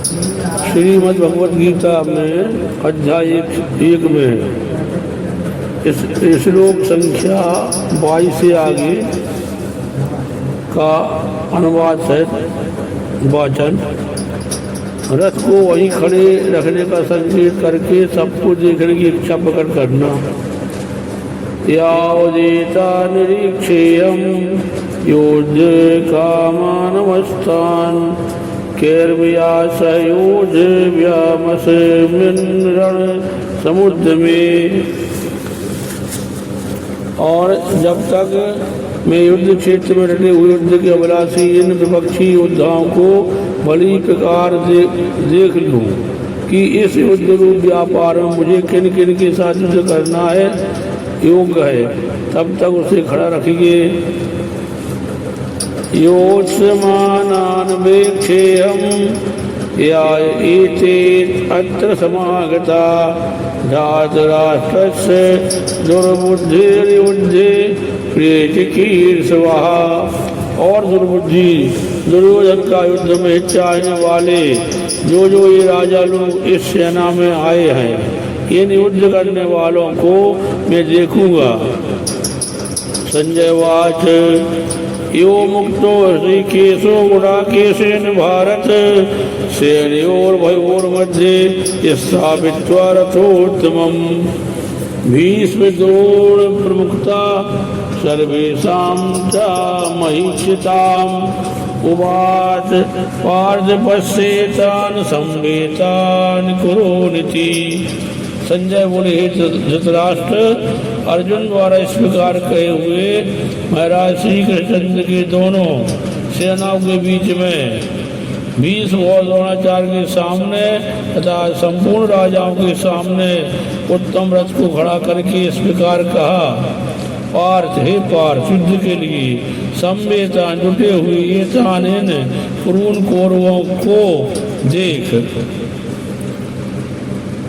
श्रीमद् भगवद गीता में अध्याय 1 में इस श्लोक संख्या 22 से आगे का अनुवाद है वाचन। रथ को वहीं खड़े रखने का संकेत करके सबको देखने की इच्छा प्रकट करना। यावदेता निरीक्षेयम् योज्य कामानमस्तान् कैर्व्यासयोज्य व्यामस्मिन् रण समुद्र में। और जब तक मैं युद्ध क्षेत्र में डटे हुए युद्ध के अभिलाषी इन विपक्षी योद्धाओं को भली प्रकार देख लूं कि इस युद्ध रूप व्यापार में मुझे किन किन के साथ युद्ध करना है योग्य है, तब तक उसे खड़ा रखिए। योत्समानान् वेक्षेयम् या एते अत्र समागता धातराष्ट्रस्य दुर्बुद्धिर्युद्धे प्रेतिकीर्षवः। और दुर्बुद्धि दुर्योधन का युद्ध में चाहने वाले जो ये राजा लोग इस सेना में आए हैं, इन युद्ध करने वालों को मैं देखूंगा। संजय वाच यो मुक्तो ऋषिकेशो गुडाकेशेन भारत सेनयोर्भयोर् मध्ये स्थापित्वा रथोत्तमम् भीष्म द्रोण प्रमुखता सर्वेषां च महिष्यताम् उवाच पार्थ पश्येतान् संवेतान् कुरुनिति। संजय बोले, हे धृतराष्ट्र, अर्जुन द्वारा इस प्रकार कहे हुए महाराज श्री कृष्णचंद्र के दोनों सेनाओं के बीच में भीष्म और द्रोणाचार्य के सामने तथा संपूर्ण राजाओं के सामने उत्तम रथ को खड़ा करके इस प्रकार कहा। पार्थ, हे पार्थ, युद्ध के लिए संवेता जुटे हुए ये तान कुरून कौरवों को देख।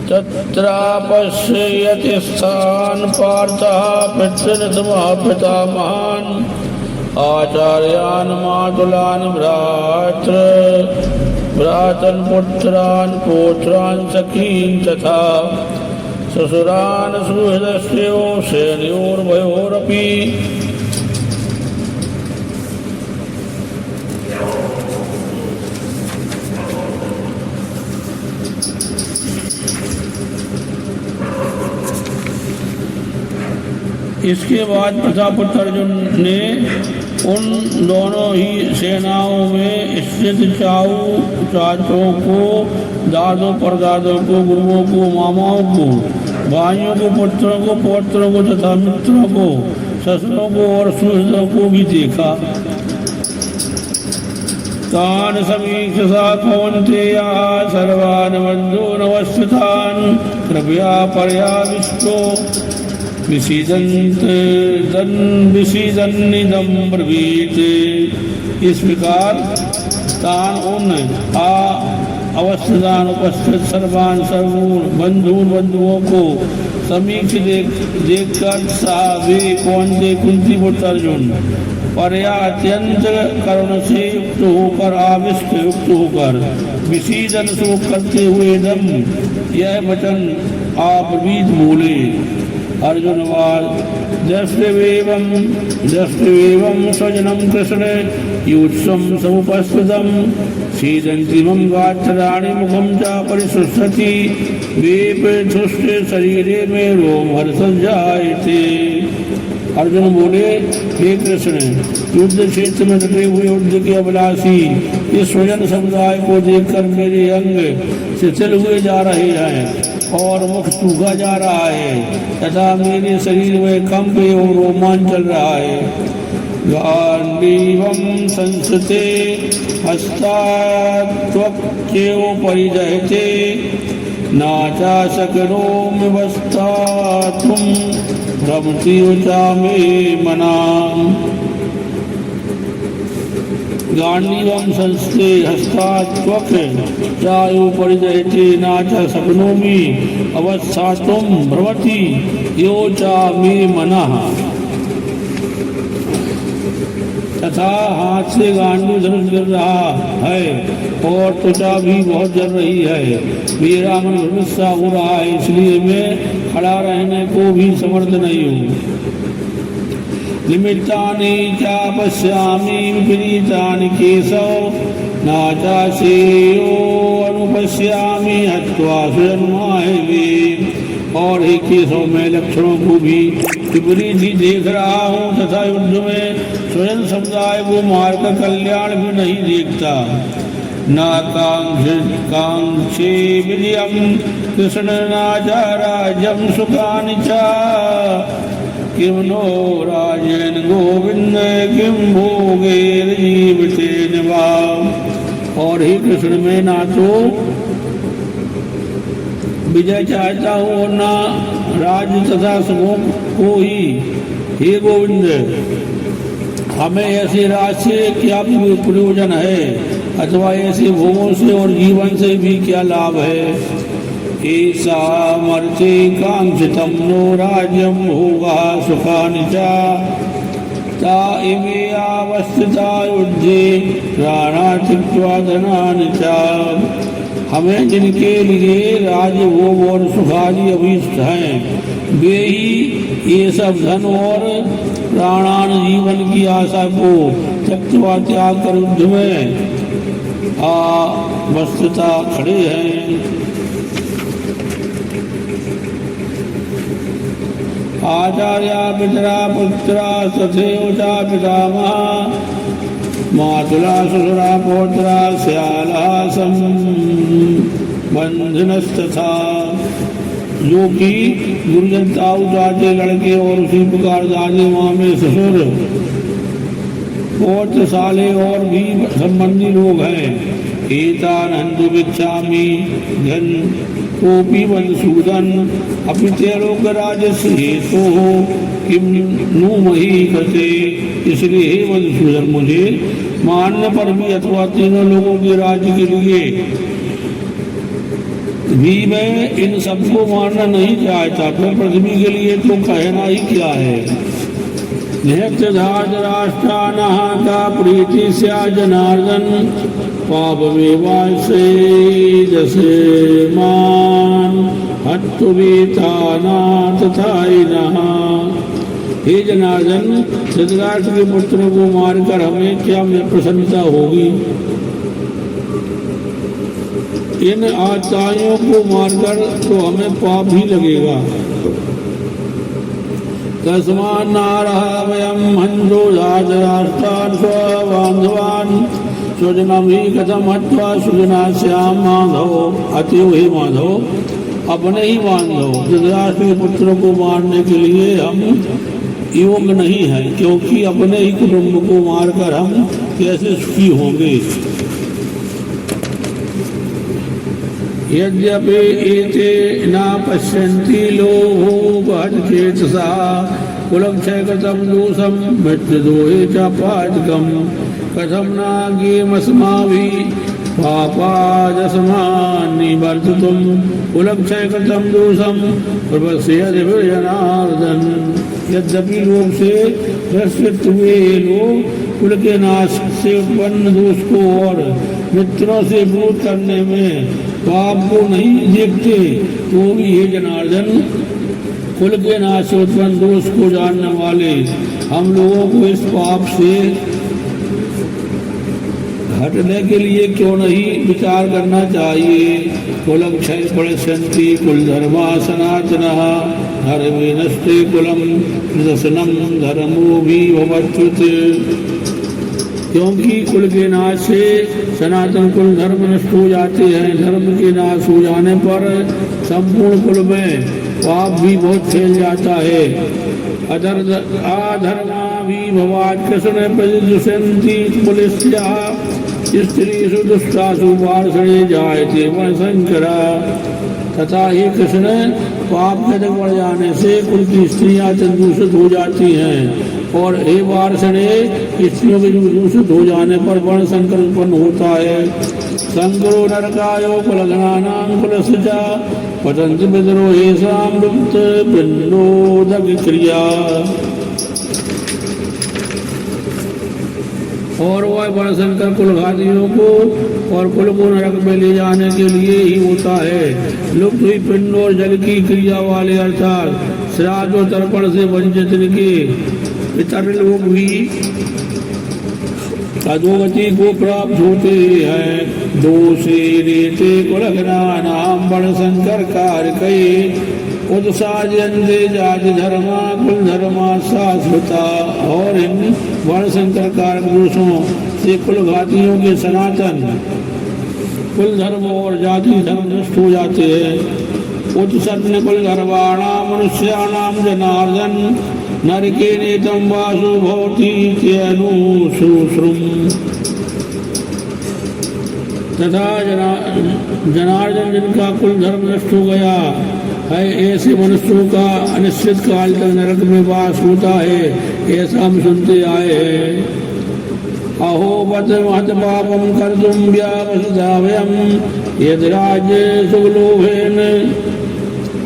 तत्रापश्यति स्थान पार्थः पितृनतमः पितामहान् आचार्यान् मातुलान् भ्रातन् पुत्रान् पौत्रान् सखीन् तथा ससुरान् सुहृदस्योः सेनयोर्भयोरपि। इसके बाद प्रतापुत्र अर्जुन ने उन दोनों ही सेनाओं में स्थित चाचों को, दादों परदादों को, गुरुओं को, मामाओं को, भाइयों को, पुत्रों को, पौत्रों को तथा मित्रों को, ससुरों को और सुहृदों को भी देखा। तान् समीक्षा कौन्तेय सर्वान् बन्धून् अवस्थितान् कृपया पर्याविष्टो विसीदन्निदं ब्रवीत्। इस प्रकार तान उन अवस्थान उपस्थित सर्वान सर्वून बंधुओं को समीक्ष देखकर वे कौन थे कुंती पुत्र अर्जुन पर्या अत्यंत करुण से युक्त होकर आविष्ट युक्त होकर विसीदन शोक करते हुए दम यह वचन आप बीत बोले। अर्जुन दृष्टवेवं स्वजनं कृष्ण युत्सं समुपस्थितं सीदन्तिमं गात्राणि मुखं च परिसृष्टति वेपथुष्टे शरीरे में रोमहर्षं जायते। अर्जुन बोले, हे कृष्ण, युद्ध क्षेत्र में डटे हुए युद्ध के अभिलाषी इस स्वजन समुदाय को देखकर मेरे अंग शिथिल हुए जा रहे हैं और मुख सूखा जा रहा है तथा मेरे शरीर में कंप एवं रोमांच चल रहा है। गांडीवं संस्कृते हस्तात्वक्येव परिजहते नाचा शक्नोमि वस्तातुं भ्रमति उचा मे मनाम्। गांडीवं संस्थे हस्तात्वक चायो परिजहते नाचा शक्नोमि अवस्थातुं भ्रमति यो चा मे मनः। तथा हाथ से गांडू धनुष गिर रहा है और त्वचा भी बहुत जल रही है। मेरा मन भ्रमित सा हो रहा है, इसलिए मैं खड़ा रहने को भी समर्थ नहीं हूँ। निमित्तानि च पश्यामि विपरीतानि केशव नाचासेयो अनुपश्यामि हत्वा स्वजन्माहि। और एक केशव में लक्षणों को भी विपरीत ही देख रहा हूँ तथा युद्ध में स्वयं समुदाय को मारकर कल्याण भी नहीं देखता। न कांक्षे विजयम कृष्ण नाचा राज्यम सुखानि च किम नो राजेन गोविंद किम भोगेर जीवितेन वा। और हे कृष्ण, मैं ना तो विजय चाहता हूँ और ना राज्य तथा सुखों को ही। हे गोविंद, हमें ऐसे राज से क्या प्रयोजन है अथवा ऐसे भोगों से और जीवन से भी क्या लाभ है। ऐसा मर्ते कांक्षितम नो राज्यम होगा सुखानि च ता इमे अवस्थिता युद्धे प्राणा त्यक्त्वा धनानि च। हमें जिनके लिए राज्य भोग और सुखादि अभीष्ट हैं, वे ही ये सब धन और प्राणान जीवन की आशा को त्यक्त्वा त्याग कर युद्ध में अवस्थिता खड़े हैं। आचार्या पितरा पुत्रा तथैव च पितामहा मातुला ससुरा पौत्रा श्याला संबंधिनस्तथा। जो कि गुरुजन ताऊ चाचे लड़के और उसी प्रकार दादी मामे ससुर पौत्र साले और भी संबंधी लोग हैं। एतान हन्तु इच्छामि धन कोपि मधुसूदन अपि ते लोक राजस्य हेतु किम नु मही कृते। इसलिए हे मधुसूदन, मुझे मानने पर भी अथवा तीनों लोगों के राज्य के लिए भी मैं इन सबको मानना नहीं चाहता, तो पृथ्वी के लिए तो कहना ही क्या है। निहत्यधाज राष्ट्रानः का प्रीति स्या जनार्दन पाप विवासे जसे मान हत्तुवीताना तथाइनः। हे जनार्दन, धृतराष्ट्र के पुत्रों को मारकर हमें क्या प्रसन्नता होगी। इन आचार्यों को मारकर तो हमें पाप ही लगेगा। तस्मात् नारः वयं हन्तो राष्ट्रान् स्वबान्धवान् स्वजनं हि कथं हत्वा सुजनास्याम माधव। अतएव हे माधव, अपने ही बांधव धृतराष्ट्र के पुत्रों को मारने के लिए हम योग्य नहीं है, क्योंकि अपने ही कुटुंब को मारकर हम कैसे सुखी होंगे। यद्यपि एते न पश्यन्ति लोभोपहतचेतसा कुलं क्षयकृतं दोषं मृत्युदोहे च पातकं कथं न ज्ञेयमस्माभिः पापादस्मान् निवर्तितुं कुलं क्षयकृतं दोषं प्रपश्यति जनार्दन। यद्यपि लोभ से ग्रसित हुए लोग कुल के नाश से उत्पन्न दोष को और मित्रों से विरोध करने में पाप को नहीं देखते, तो भी हे जनार्दन, कुल के नाश से उत्पन्न दोष को जानने वाले हम लोगों को इस पाप से हटने के लिए क्यों नहीं विचार करना चाहिए। कुलम क्षय पश्यन्ति कुल धर्मा सनातनः धर्मे नष्टे कुलम निदर्शनम धर्मो भी भवत्युत। क्योंकि कुल के नाश से सनातन कुल धर्म नष्ट हो जाते हैं। धर्म के नाश हो जाने पर संपूर्ण कुल में पाप भी बहुत फैल जाता है। अधर्मा भी भवात् कृष्ण प्रजुषन्ति पुलिस्या स्त्रीषु दुष्टासु वार्षणे जायते वनशंकरा। तथा ही कृष्ण, पाप के अधिक बढ़ जाने से कुल की स्त्रियां दूषित हो जाती हैं और हे वार्षणे, स्त्रियों के दूषित हो जाने पर वर्ण संकर उत्पन्न होता है। संकरो नरकायो कुलघ्नानां कुलस्या पतन्ति विद्रोहेषां लुप्त पिण्डोदक क्रिया। और वह बड़शंकर कुलघातियों को और कुल को नरक में ले जाने के लिए ही होता है। लुप्त हुई पिंड और जल की क्रिया वाले अर्थात श्राद्ध और तर्पण से वंचित के पितर लोग भी अधोगति को प्राप्त होते हैं। दोषे रेते कुलघ्ना नाम बड़शंकर कारकई उत्साजयन्ते जाति धर्मा कुल धर्मा शाश्वता। और इन वर्णशंकर कारक दोषों से कुलघातियों के सनातन कुल धर्म और जाति धर्म नष्ट हो जाते हैं। उत्सन्न कुल धर्माणाम मनुष्याणाम जनार्दन नरके नेतम वासु भवति इत्यनुशुश्रुम। तथा जनार्दन जिनका कुल धर्म नष्ट हो गया है ऐसे मनुष्यों का अनिश्चित काल तक नरक में वास होता है, ऐसा हम सुनते आए हैं। अहो बत महत पापम कर्तुम व्यावसदावयम यद राज्य सुलोभेन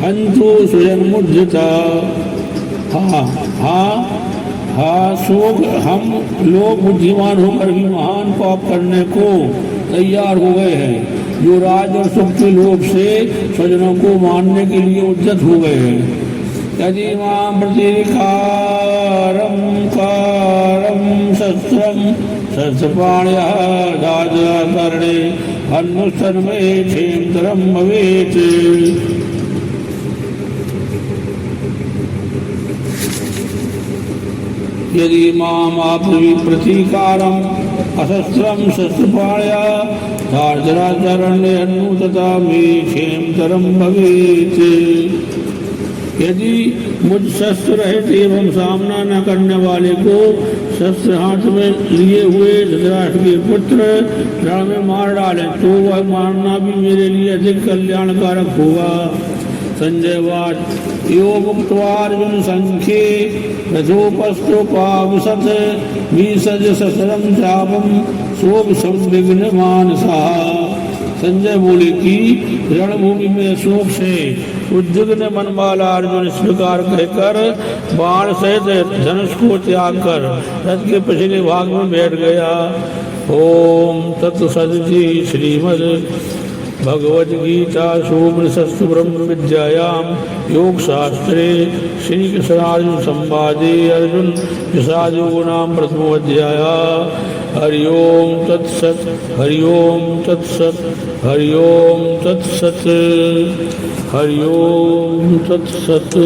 हंतु स्वयं मुद्यता। हाँ शोक हम लोग बुद्धिमान होकर भी महान पाप करने को तैयार हो गए हैं, जो राज और सुख के लोभ से स्वजनों को मारने के लिए उद्यत हो गए हैं। यदि मां प्रतिकारम कारम शस्त्रम शस्त्रपाण्यः दाजकर्णे अनुष्ठन में क्षेत्रम भवेत्। यदि माम आपि प्रतीकारम अशस्त्रम शस्त्रपाण्या धार्जराचरण्यन्नु तथा मे क्षेमतरम भवेत्। यदि मुझ शस्त्र रहित एवं सामना न करने वाले को शस्त्र हाथ में लिए हुए धृतराष्ट्र के पुत्र रण में मार डाले तो वह मारना भी मेरे लिए अधिक कल्याणकारक होगा। संजय वाच यो मुक्तवार्जुन संख्ये रथोपस्थोपावसत विसज ससरम चापम शोक संविघ्न मानसा। संजय बोले कि रणभूमि में शोक से उद्विग्न मन वाला अर्जुन इस प्रकार कहकर बाण सहित धनुष को त्याग कर रथ के पिछले भाग में बैठ गया। ओम तत्सदिति श्रीमद् भगवद गीता उपनिषत्सु ब्रह्म विद्यायाम योग शास्त्रे श्री कृष्णार्जुन संवादे अर्जुन विषाद योगो नाम प्रथमो अध्यायः। हरि ओम तत्सत् हरि ओम तत्सत् हरि ओम तत्सत् हरि ओम तत्सत्।